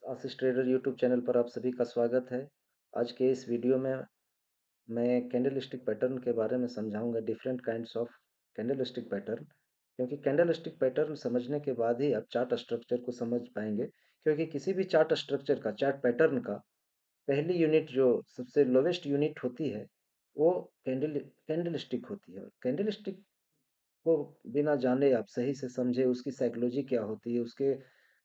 आशीष trader YouTube channel पर आप सभी का स्वागत है। आज के इस वीडियो में मैं कैंडलस्टिक पैटर्न के बारे में समझाऊंगा, different kinds of candlestick pattern. क्योंकि कैंडलस्टिक पैटर्न समझने के बाद ही आप चार्ट स्ट्रक्चर को समझ पाएंगे। क्योंकि किसी भी चार्ट स्ट्रक्चर का, चार्ट पैटर्न का पहली यूनिट जो सबसे लोवेस्ट यूनिट होती है वो कैंडलस्टिक होती है। कैंडलस्टिक को बिना जाने आप सही से समझे उसकी साइकोलॉजी क्या होती है, उसके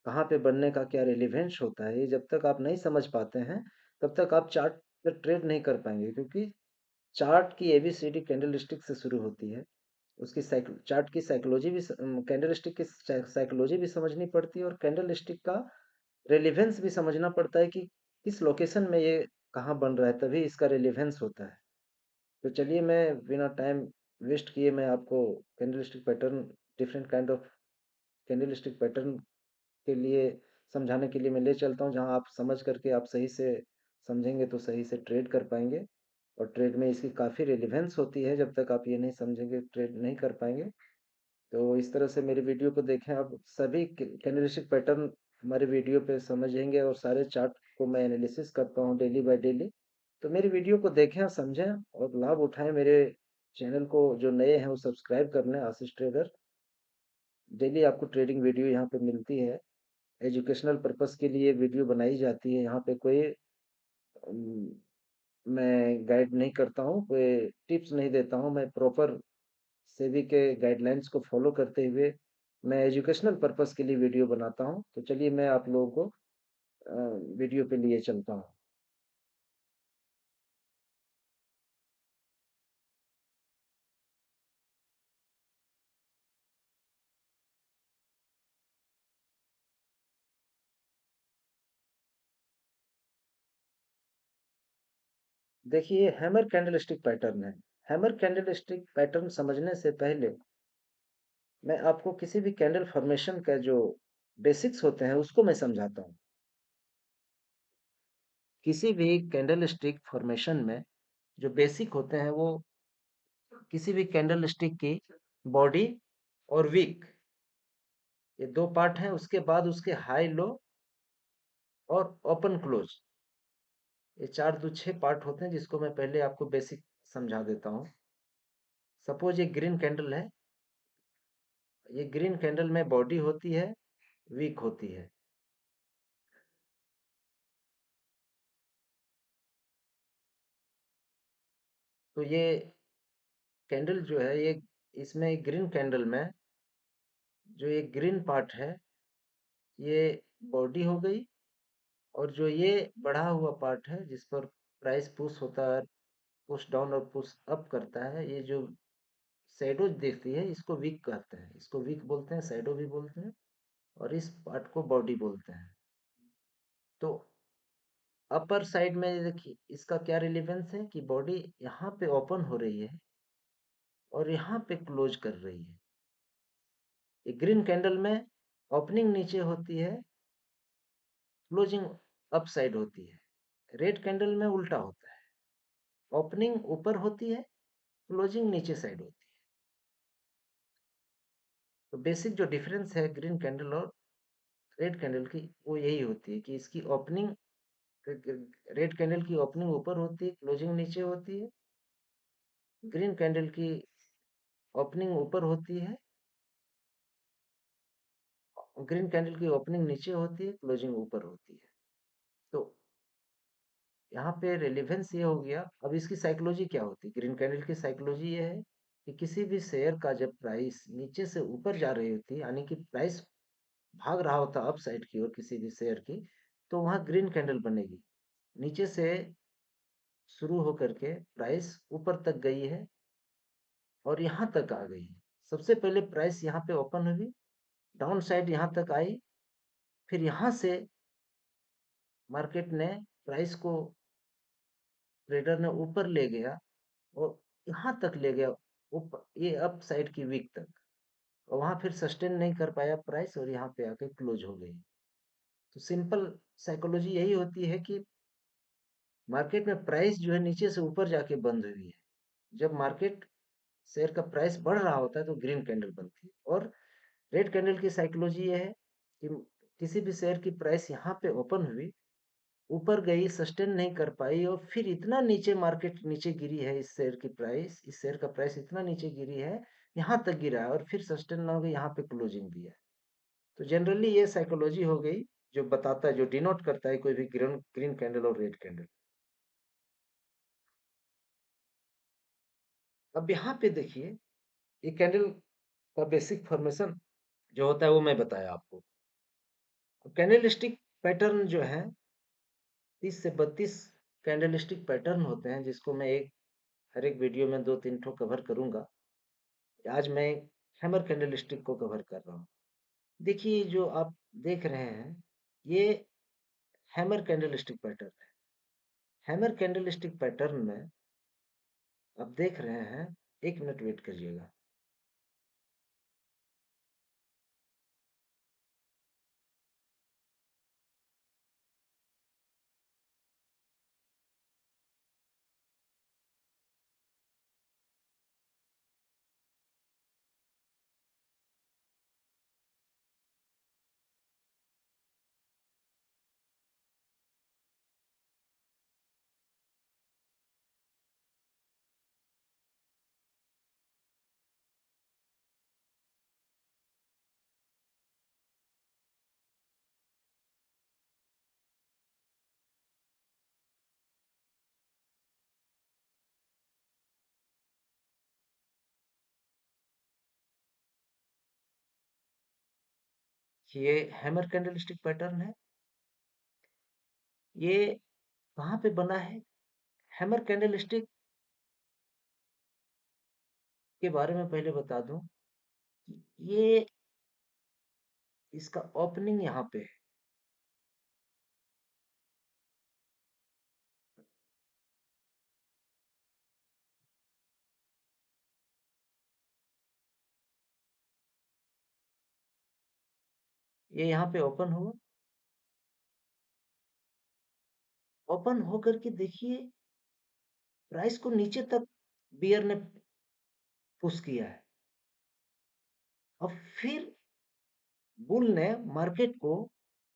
कहाँ पे बनने का क्या रिलेवेंस होता है, ये जब तक आप नहीं समझ पाते हैं तब तक आप चार्ट पर ट्रेड नहीं कर पाएंगे। क्योंकि चार्ट की एबीसीडी कैंडलस्टिक से शुरू होती है। उसकी चार्ट की साइकोलॉजी भी, कैंडलस्टिक की साइकोलॉजी भी समझनी पड़ती है, और कैंडलस्टिक का रेलिवेंस भी समझना पड़ता है कि किस लोकेशन में ये कहाँ बन रहा है, तभी इसका रेलिवेंस होता है। तो चलिए, मैं बिना टाइम वेस्ट किए मैं आपको candlestick pattern, different kind of candlestick pattern के लिए समझाने के लिए मैं ले चलता हूँ, जहाँ आप समझ करके आप सही से समझेंगे तो सही से ट्रेड कर पाएंगे। और ट्रेड में इसकी काफ़ी रिलेवेंस होती है, जब तक आप ये नहीं समझेंगे ट्रेड नहीं कर पाएंगे। तो इस तरह से मेरी वीडियो को देखें, आप सभी कैंडलस्टिक पैटर्न हमारे वीडियो पे समझेंगे, और सारे चार्ट को मैं एनालिसिस करता हूँ डेली बाय डेली। तो मेरी वीडियो को देखें, समझें और लाभ उठाएं। मेरे चैनल को जो नए हैं वो सब्सक्राइब कर लें, आशीष ट्रेडर। डेली आपको ट्रेडिंग वीडियो यहाँ पे मिलती है। एजुकेशनल पर्पस के लिए वीडियो बनाई जाती है। यहाँ पे कोई अम, मैं गाइड नहीं करता हूँ, कोई टिप्स नहीं देता हूँ। मैं प्रॉपर सेबी के गाइडलाइंस को फॉलो करते हुए मैं एजुकेशनल पर्पस के लिए वीडियो बनाता हूँ। तो चलिए, मैं आप लोगों को वीडियो पे लिए चलता हूँ। देखिए, हैमर कैंडलस्टिक पैटर्न है। हैमर कैंडलस्टिक पैटर्न समझने से पहले मैं आपको किसी भी कैंडल फॉर्मेशन का जो बेसिक्स होते हैं उसको मैं समझाता हूँ। किसी भी कैंडल स्टिक फॉर्मेशन में जो बेसिक होते हैं वो किसी भी कैंडल स्टिक की बॉडी और विक, ये दो पार्ट हैं। उसके बाद उसके हाई लो और ओपन क्लोज, ये चार दो छह पार्ट होते हैं, जिसको मैं पहले आपको बेसिक समझा देता हूँ। सपोज ये ग्रीन कैंडल है। ये ग्रीन कैंडल में बॉडी होती है, विक होती है। तो ये कैंडल जो है, ये इसमें ग्रीन कैंडल में जो ये ग्रीन पार्ट है ये बॉडी हो गई। और जो ये बढ़ा हुआ पार्ट है जिस पर प्राइस पुश होता है, पुश डाउन और पुश अप करता है, ये जो शैडो देखती है इसको वीक कहते हैं। इसको वीक बोलते हैं, शैडो भी बोलते हैं, और इस पार्ट को बॉडी बोलते हैं। तो अपर साइड में देखिए इसका क्या रिलेवेंस है कि बॉडी यहाँ पे ओपन हो रही है और यहाँ पे क्लोज कर रही है। ये ग्रीन कैंडल में ओपनिंग नीचे होती है, क्लोजिंग अप साइड होती है। रेड कैंडल में उल्टा होता है, ओपनिंग ऊपर होती है, क्लोजिंग नीचे साइड होती है। तो बेसिक जो डिफरेंस है ग्रीन कैंडल और रेड कैंडल की, वो यही होती है कि इसकी ओपनिंग, रेड कैंडल की ओपनिंग ऊपर होती है, क्लोजिंग नीचे होती है। ग्रीन कैंडल की ओपनिंग ऊपर होती है, ग्रीन कैंडल की ओपनिंग नीचे होती है, क्लोजिंग ऊपर होती है। तो यहाँ पे रेलिवेंस ये हो गया। अब इसकी साइकोलॉजी क्या होती है? ग्रीन कैंडल की साइकोलॉजी ये है कि किसी भी शेयर का जब प्राइस नीचे से ऊपर जा रही होती है, यानी कि प्राइस भाग रहा होता अप साइड की ओर किसी भी शेयर की, तो वहां ग्रीन कैंडल बनेगी। नीचे से शुरू होकर के प्राइस ऊपर तक गई है और यहाँ तक आ गई है। सबसे पहले प्राइस यहाँ पे ओपन हुई, डाउन साइड यहाँ तक आई, फिर यहाँ से मार्केट ने प्राइस को, ट्रेडर ने ऊपर ले गया और यहाँ तक ले गया, ऊपर ये अप साइड की वीक तक। और वहां फिर सस्टेन नहीं कर पाया प्राइस और यहाँ पे आके क्लोज हो गई। तो सिंपल साइकोलॉजी यही होती है कि मार्केट में प्राइस जो है नीचे से ऊपर जाके बंद हुई है। जब मार्केट शेयर का प्राइस बढ़ रहा होता है तो ग्रीन कैंडल बनती है। और रेड कैंडल की साइकोलॉजी ये है कि किसी भी शेयर की प्राइस यहाँ पे ओपन हुई, ऊपर गई, सस्टेन नहीं कर पाई और फिर इतना नीचे मार्केट नीचे गिरी है, इस शेयर का प्राइस इतना नीचे गिरी है, यहाँ तक गिरा है और फिर सस्टेन ना हो गई, यहाँ पे क्लोजिंग दिया है। तो जनरली ये साइकोलॉजी हो गई जो बताता है, जो डिनोट करता है कोई भी ग्रीन ग्रीन कैंडल और रेड कैंडल। अब यहाँ पे देखिए, ये कैंडल का बेसिक फॉर्मेशन जो होता है वो मैं बताया आपको। कैंडलस्टिक पैटर्न जो है 30 से 32 कैंडलस्टिक पैटर्न होते हैं, जिसको मैं हर एक वीडियो में 2-3 ठो कवर करूंगा। आज मैं हैमर कैंडलस्टिक को कवर कर रहा हूँ। देखिए जो आप देख रहे हैं, ये हैमर कैंडलस्टिक पैटर्न है। हैमर कैंडलस्टिक पैटर्न में आप देख रहे हैं, 1 मिनट वेट करिएगा। ये हैमर कैंडलस्टिक पैटर्न है। ये कहाँ पे बना है? हैमर कैंडलस्टिक के बारे में पहले बता दूं कि ये इसका ओपनिंग यहाँ पे है। ये यहाँ पे ओपन हुआ, ओपन होकर के देखिए प्राइस को नीचे तक बियर ने पुश किया है। अब फिर बुल ने मार्केट को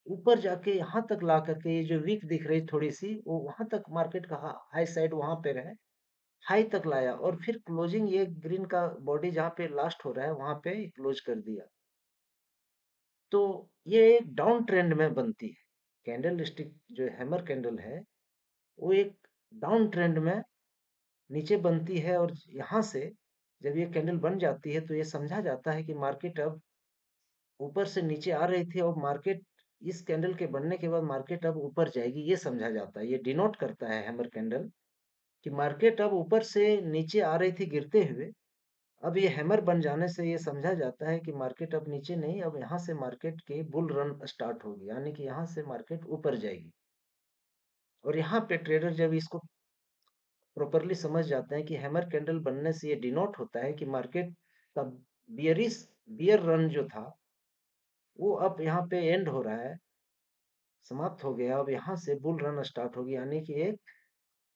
ऊपर जाके यहाँ तक ला करके, ये जो वीक दिख रही थोड़ी सी, वो वहां तक मार्केट का हाई साइड वहां पे रहे, हाई तक लाया और फिर क्लोजिंग ये ग्रीन का बॉडी जहाँ पे लास्ट हो रहा है वहां पे क्लोज कर दिया। तो ये एक डाउन ट्रेंड में बनती है। कैंडल स्टिक जो हैमर कैंडल है, वो एक डाउन ट्रेंड में नीचे बनती है और यहाँ से जब ये कैंडल बन जाती है तो ये समझा जाता है कि मार्केट अब ऊपर से नीचे आ रही थी और मार्केट इस कैंडल के बनने के बाद मार्केट अब ऊपर जाएगी, ये समझा जाता है। ये डिनोट करता है हैमर कैंडल कि मार्केट अब ऊपर से नीचे आ रही थी गिरते हुए, अब ये हैमर बन जाने से ये समझा जाता है कि मार्केट अब नीचे नहीं, अब यहाँ से मार्केट के बुल रन स्टार्ट होगी, यानी कि यहाँ से मार्केट ऊपर जाएगी। और यहाँ पे ट्रेडर जब इसको प्रॉपरली समझ जाते हैं कि हैमर कैंडल बनने से ये डिनोट होता है कि मार्केट का बियरिश बियर रन जो था वो अब यहाँ पे एंड हो रहा है, समाप्त हो गया। अब यहाँ से बुल रन स्टार्ट होगी, यानी कि एक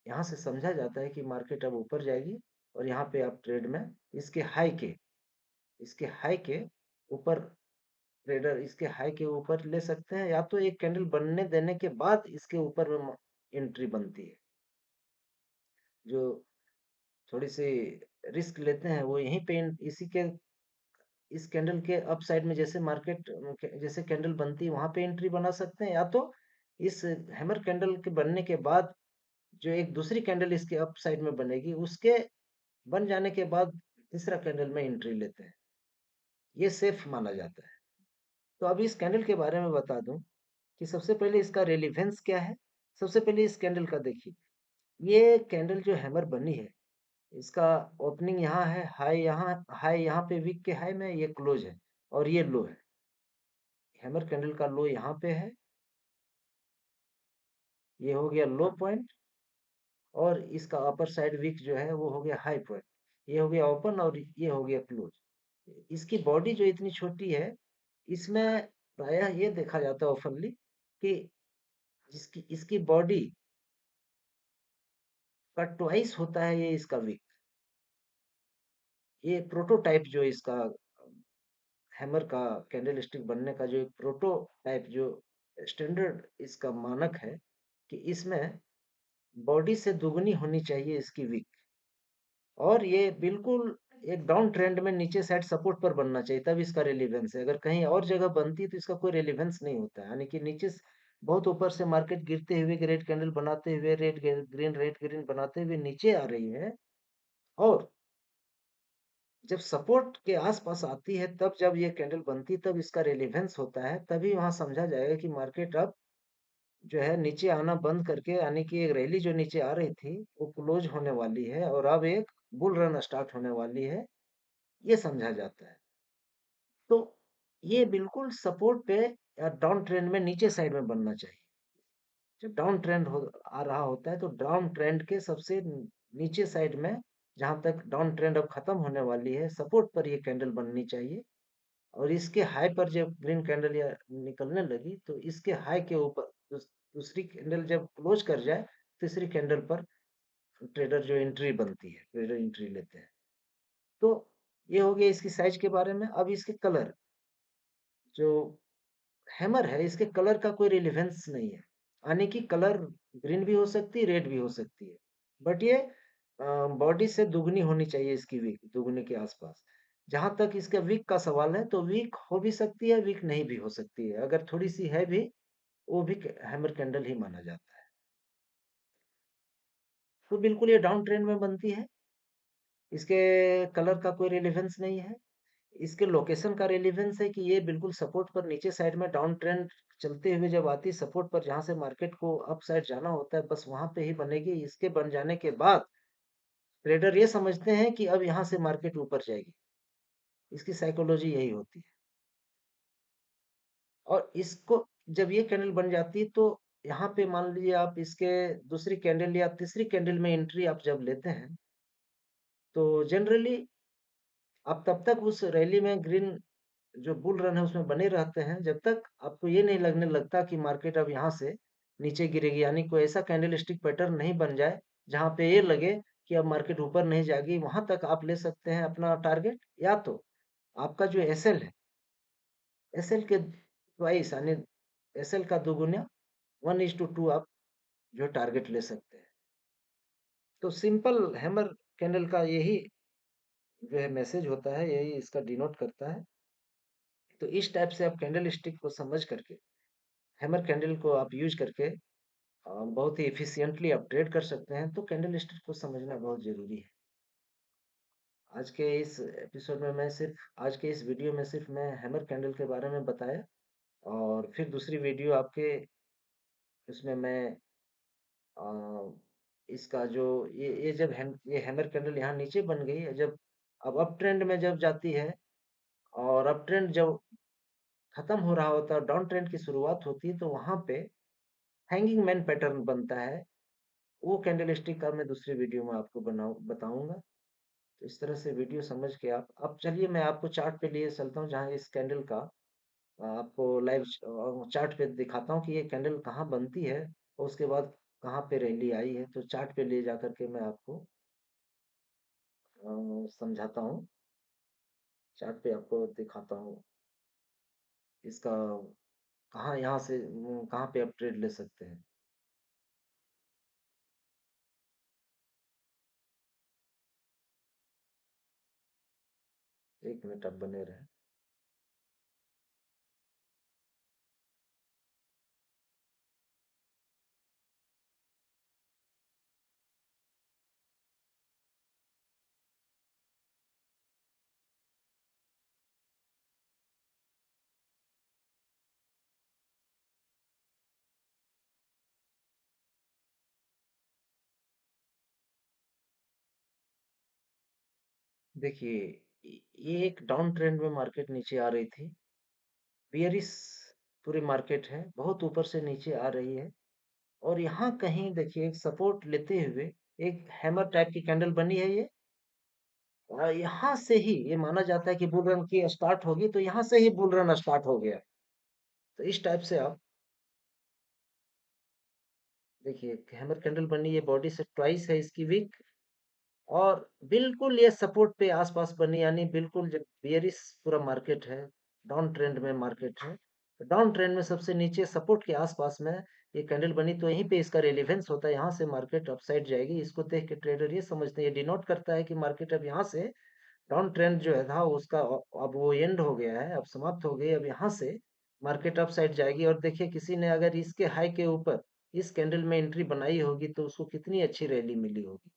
यहाँ से समझा जाता है कि मार्केट अब ऊपर जाएगी और यहाँ पे आप ट्रेड में इसके हाई के इसके हाई के ऊपर ट्रेडर इसके हाई के ऊपर ले सकते हैं, या तो एक कैंडल बनने देने के बाद इसके ऊपर में एंट्री बनती है। जो थोड़ी सी रिस्क लेते हैं वो यहीं पे इसी के इस कैंडल के अप साइड में जैसे मार्केट जैसे कैंडल बनती है वहां पे एंट्री बना सकते हैं, या तो इस हैमर कैंडल के बनने के बाद जो एक दूसरी कैंडल इसके अप साइड में बनेगी उसके बन जाने के बाद तीसरा कैंडल में एंट्री लेते हैं। ये सेफ माना जाता है। तो अभी इस कैंडल के बारे में बता दूं कि सबसे पहले इसका रेलिवेंस क्या है। सबसे पहले इस कैंडल का देखिए, ये कैंडल जो हैमर बनी है, इसका ओपनिंग यहाँ है, हाई यहाँ पे वीक के हाई में ये क्लोज है और ये लो है। हैमर कैंडल का लो यहाँ पे है, ये हो गया लो पॉइंट, और इसका अपर साइड वीक जो है वो हो गया हाई पॉइंट। ये हो गया ओपन और ये हो गया क्लोज। इसकी बॉडी जो इतनी छोटी है, इसमें प्रायः ये देखा जाता है ओपनली कि जिसकी इसकी बॉडी का ट्वाइस होता है ये इसका वीक। ये प्रोटोटाइप जो इसका हैमर का कैंडलस्टिक बनने का जो एक प्रोटोटाइप जो स्टैंडर्ड इसका मानक है कि इसमें बॉडी से दुगनी होनी चाहिए इसकी विक, और ये बिल्कुल एक डाउन ट्रेंड में नीचे साइड सपोर्ट पर बनना चाहिए, तब इसका रेलेवेंस है। अगर कहीं और जगह बनती है तो इसका कोई रेलेवेंस नहीं होता है। यानी कि बहुत ऊपर से मार्केट गिरते हुए रेड कैंडल बनाते हुए रेड ग्रीन बनाते हुए नीचे आ रही है, और जब सपोर्ट के आसपास आती है, तब जब ये कैंडल बनती है तब इसका रेलेवेंस होता है। तभी वहां समझा जाएगा कि मार्केट अब जो है नीचे आना बंद करके, यानी कि एक रैली जो नीचे आ रही थी वो क्लोज होने वाली है और अब एक बुल रन स्टार्ट होने वाली है, ये समझा जाता है। तो ये बिल्कुल सपोर्ट पे या डाउन ट्रेंड में नीचे साइड में बनना चाहिए। जब डाउन ट्रेंड आ रहा होता है तो डाउन ट्रेंड के सबसे नीचे साइड में, जहां तक डाउन ट्रेंड अब खत्म होने वाली है, सपोर्ट पर ये कैंडल बननी चाहिए। और इसके हाई पर जब ग्रीन कैंडल या निकलने लगी तो इसके हाई के ऊपर दूसरी कैंडल जब क्लोज कर जाए, तीसरी कैंडल पर ट्रेडर जो एंट्री बनती है, ट्रेडर एंट्री लेते हैं। तो ये हो गया इसकी साइज के बारे में। अब इसके कलर, जो हैमर है इसके कलर का कोई रिलेवेंस नहीं है, यानी कि कलर ग्रीन भी हो सकती है, रेड भी हो सकती है, बट ये बॉडी से दुगनी होनी चाहिए इसकी विक, दुगने के आसपास। जहां तक इसका विक का सवाल है तो विक हो भी सकती है, विक नहीं भी हो सकती है। अगर थोड़ी सी है भी, वो भी हैमर कैंडल ही माना जाता है। तो बिल्कुल ये डाउन ट्रेंड में बनती है, इसके कलर का कोई रिलेवेंस नहीं है। इसके लोकेशन का रिलेवेंस है कि ये बिल्कुल सपोर्ट पर नीचे साइड में डाउन ट्रेंड चलते हुए जब आती है सपोर्ट पर, जहां से मार्केट को अप साइड जाना होता है, बस वहां पे ही बनेगी। इसके बन जाने के बाद ट्रेडर ये समझते हैं कि अब यहाँ से मार्केट ऊपर जाएगी। इसकी साइकोलॉजी यही होती है। और इसको जब ये कैंडल बन जाती है तो यहाँ पे मान लीजिए आप इसके दूसरी कैंडल या तीसरी कैंडल में एंट्री आप जब लेते हैं, तो जनरली आप तब तक उस रैली में ग्रीन जो बुल रन है उसमें बने रहते हैं, जब तक आपको ये नहीं लगने लगता कि मार्केट अब यहाँ से नीचे गिरेगी। यानी कोई ऐसा कैंडल स्टिक पैटर्न नहीं बन जाए जहां पे ये लगे कि अब मार्केट ऊपर नहीं जाएगी। वहां तक आप ले सकते हैं अपना टारगेट, या तो आपका जो एसएल है, एसएल के ट्वाइस, यानी एसएल का दोगुना, 1:2 आप जो टारगेट ले सकते हैं। तो सिंपल हैमर कैंडल का यही जो है मैसेज होता है, यही इसका डिनोट करता है। तो इस टाइप से आप कैंडल स्टिक को समझ करके, हैमर कैंडल को आप यूज करके बहुत ही एफिशिएंटली आप ट्रेड कर सकते हैं। तो कैंडल स्टिक को समझना बहुत जरूरी है। आज के इस एपिसोड में मैं सिर्फ आज के इस वीडियो में सिर्फ मैं हैमर कैंडल के बारे में बताया, और फिर दूसरी वीडियो आपके उसमें मैं अ, इसका जो ये जब ये हैमर कैंडल यहाँ नीचे बन गई है, जब अब अप ट्रेंड में जब जाती है, और अप ट्रेंड जब खत्म हो रहा होता है, डाउन ट्रेंड की शुरुआत होती है, तो वहां पे हैंगिंग मैन पैटर्न बनता है। वो कैंडल स्टिक का मैं दूसरी वीडियो में आपको बताऊंगा। तो इस तरह से वीडियो समझ के आप, अब चलिए मैं आपको चार्ट पे लिए चलता हूँ, जहाँ इस कैंडल का आपको लाइव चार्ट पे दिखाता हूँ कि ये कैंडल कहाँ बनती है और उसके बाद कहाँ पे रैली आई है। तो चार्ट पे ले जा करके मैं आपको समझाता हूँ, चार्ट पे आपको दिखाता हूँ इसका कहाँ, यहाँ से कहाँ पे आप ट्रेड ले सकते हैं। 1 मिनट आप बने रहे। देखिए, ये एक डाउन ट्रेंड में मार्केट नीचे आ रही थी, बियरिश पूरी मार्केट है, बहुत ऊपर से नीचे आ रही है, और यहाँ कहीं देखिए एक सपोर्ट लेते हुए एक हैमर टाइप की कैंडल बनी है ये, और यहाँ से ही ये माना जाता है कि बुल रन की स्टार्ट होगी, तो यहाँ से ही बुल रन स्टार्ट हो गया। तो इस टाइप से आप देखिए हैमर कैंडल बनी है, बॉडी से ट्वाइस है इसकी विक, और बिल्कुल ये सपोर्ट पे आसपास बनी, यानी बिल्कुल जब बियरिश पूरा मार्केट है, डाउन ट्रेंड में मार्केट है। तो डाउन ट्रेंड में सबसे नीचे सपोर्ट के आसपास में ये कैंडल बनी, तो यहीं पे इसका रेलेवेंस होता है, यहाँ से मार्केट अपसाइड जाएगी। इसको देख के ट्रेडर ये समझते हैं, ये डिनोट करता है कि मार्केट अब यहाँ से डाउन ट्रेंड जो है था उसका अब वो एंड हो गया है, अब समाप्त हो गई। अब यहाँ से मार्केट अप साइड जाएगी। और देखिए किसी ने अगर इसके हाई के ऊपर इस कैंडल में एंट्री बनाई होगी तो उसको कितनी अच्छी रैली मिली होगी।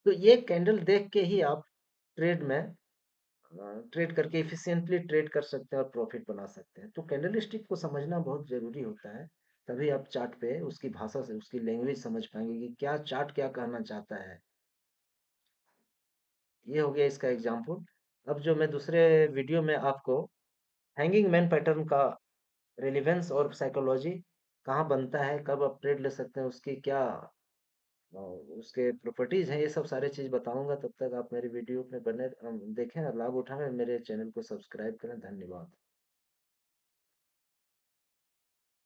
तो ये कैंडल देख के ही आप ट्रेड में ट्रेड करके इफिशिएंटली ट्रेड कर सकते हैं और प्रॉफिट बना सकते हैं। तो कैंडलस्टिक को समझना बहुत जरूरी होता है, तभी आप चार्ट पे उसकी भाषा से उसकी लैंग्वेज समझ पाएंगे कि क्या चार्ट क्या कहना चाहता है। ये हो गया इसका एग्जाम्पल। अब जो मैं दूसरे वीडियो में आपको हैंगिंग मैन पैटर्न का रेलेवेंस और साइकोलॉजी कहाँ बनता है, कब आप ट्रेड ले सकते हैं, उसकी क्या उसके प्रॉपर्टीज हैं, ये सब सारे चीज बताऊंगा। तब तक आप मेरे वीडियो में बने देखें और लाभ उठाएं। मेरे चैनल को सब्सक्राइब करें। धन्यवाद।